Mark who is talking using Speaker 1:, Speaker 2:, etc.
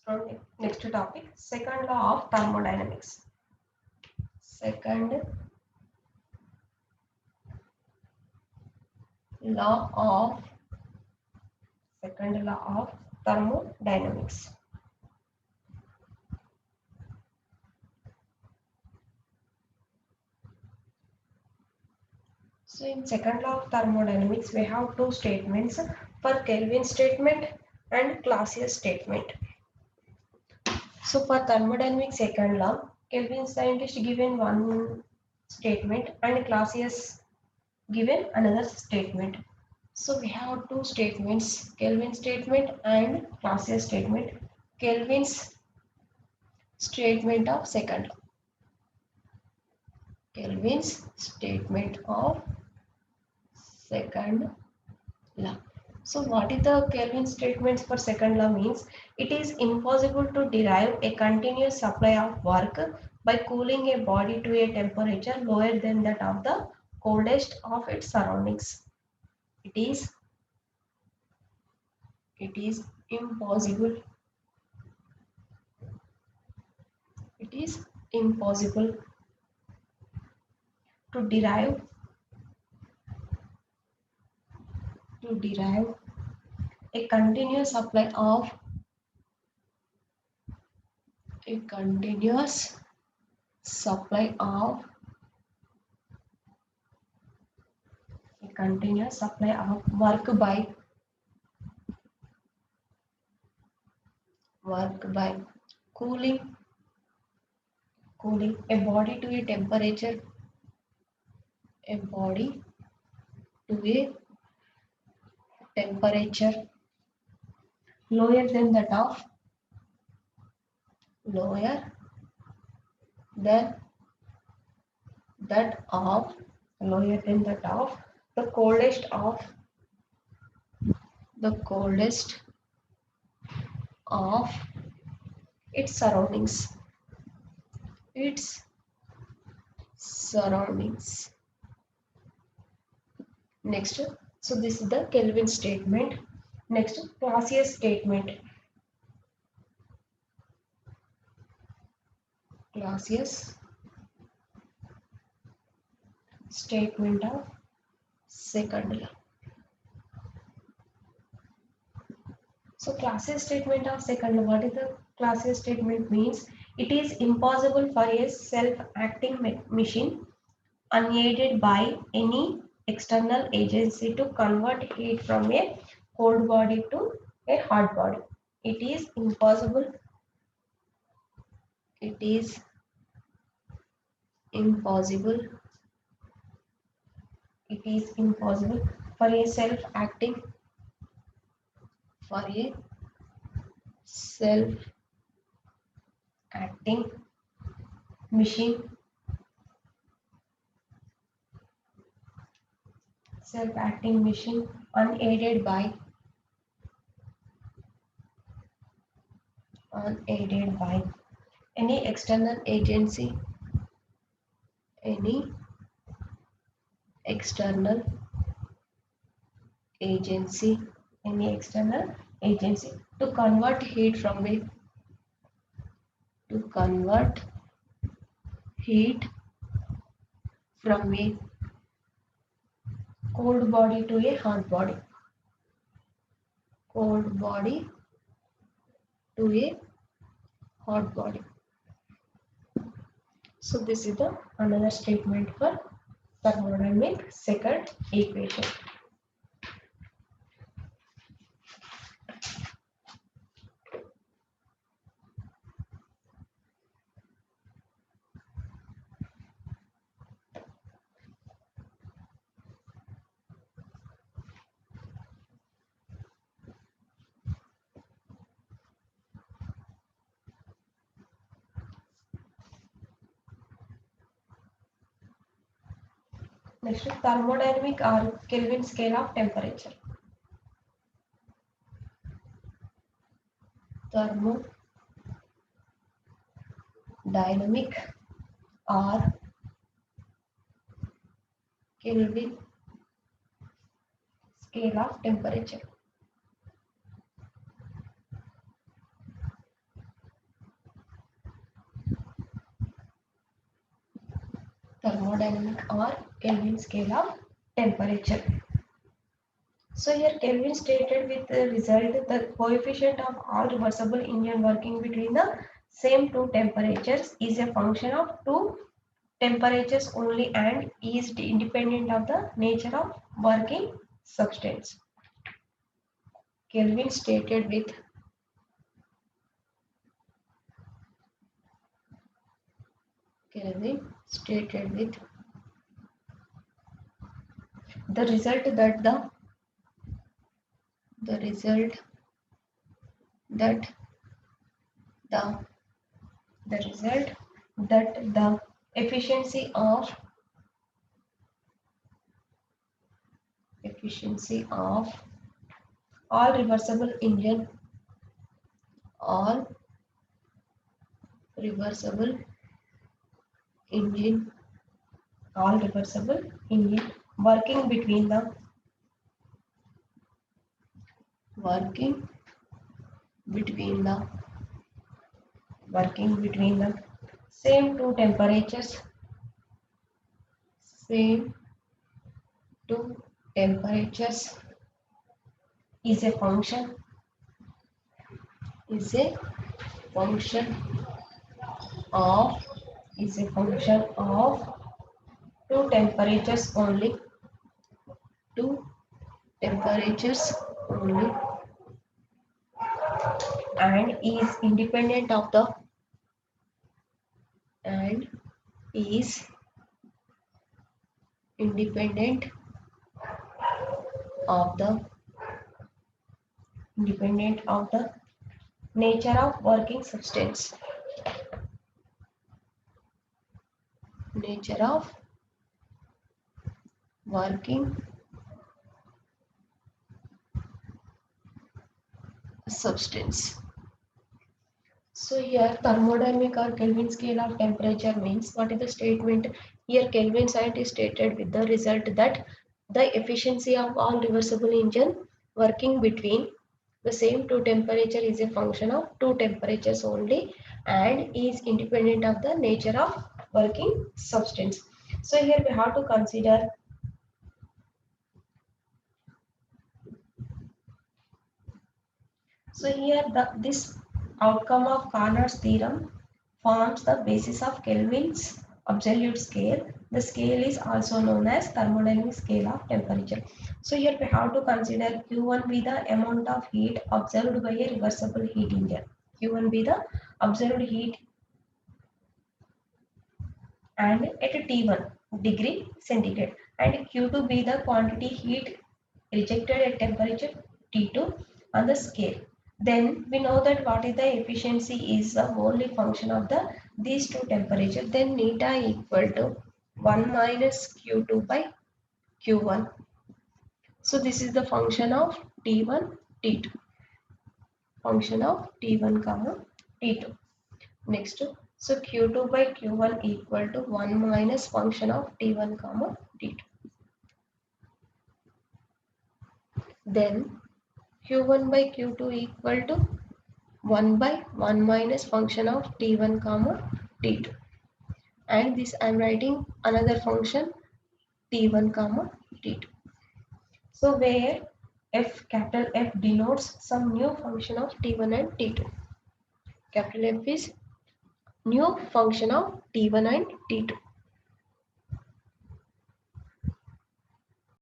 Speaker 1: From next topic, second law of thermodynamics. Second law of second law of thermodynamics. So in second law of thermodynamics, we have two statements for Kelvin statement and Clausius statement. So for thermodynamics second law, Kelvin scientist given one statement and Clausius given another statement. So we have two statements, Kelvin statement and Clausius statement. Kelvin's statement of second law. Kelvin's statement of second law. So what is the Kelvin statements for second law means? It is impossible to derive a continuous supply of work by cooling a body to a temperature lower than that of the coldest of its surroundings. It is impossible. It is impossible to derive a continuous supply of a continuous supply of work by cooling a body to a temperature a body to a temperature lower than that of lower than that of lower than that of the coldest of its surroundings. Next, so this is the Kelvin statement. Next, Clausius statement. Clausius statement of second law. So Clausius statement of second law. What is the Clausius statement means? It is impossible for a self-acting machine unaided by any external agency to convert heat from a cold body to a hot body. It is impossible. It is impossible. It is impossible for a self-acting machine self-acting machine unaided by any external agency any external agency any external agency to convert heat from a cold body to a hot body. Cold body to a hot body. So this is the another statement for thermodynamic second equation. Next, thermodynamic or Kelvin scale of temperature. Thermodynamic or Kelvin scale of temperature. thermodynamic or Kelvin scale of temperature. So here Kelvin stated with the result the coefficient of all reversible engine working between the same two temperatures is a function of two temperatures only and is independent of the nature of working substance. Kelvin stated with the result that the efficiency of all reversible engine all reversible engine working between the same two temperatures is a function of two temperatures only and is independent of the nature of working substance. So here thermodynamic or Kelvin scale of temperature means what is the statement? Here Kelvin scientist stated with the result that the efficiency of all reversible engine working between the same two temperature is a function of two temperatures only and is independent of the nature of working substance. So here we have to consider this outcome of Carnot's theorem forms the basis of Kelvin's absolute scale. The scale is also known as thermodynamic scale of temperature. So here we have to consider Q1 be the amount of heat observed by a reversible heat engine. Q1 be the observed heat and at T1 degree centigrade, and Q2 be the quantity heat rejected at temperature T2 on the scale. Then we know that what is the efficiency is the only function of these two temperatures. Then neta equal to 1 minus Q2 by Q1. So this is the function of T1, T2. Function of T1, T2. Next, so Q2 by Q1 equal to 1 minus function of T1, T2. Then Q1 by Q2 equal to 1 by 1 minus function of T1, T2. And this I am writing another function T1, T2. So where capital F denotes some new function of T1 and T2. Capital F is new function of T1 and T2.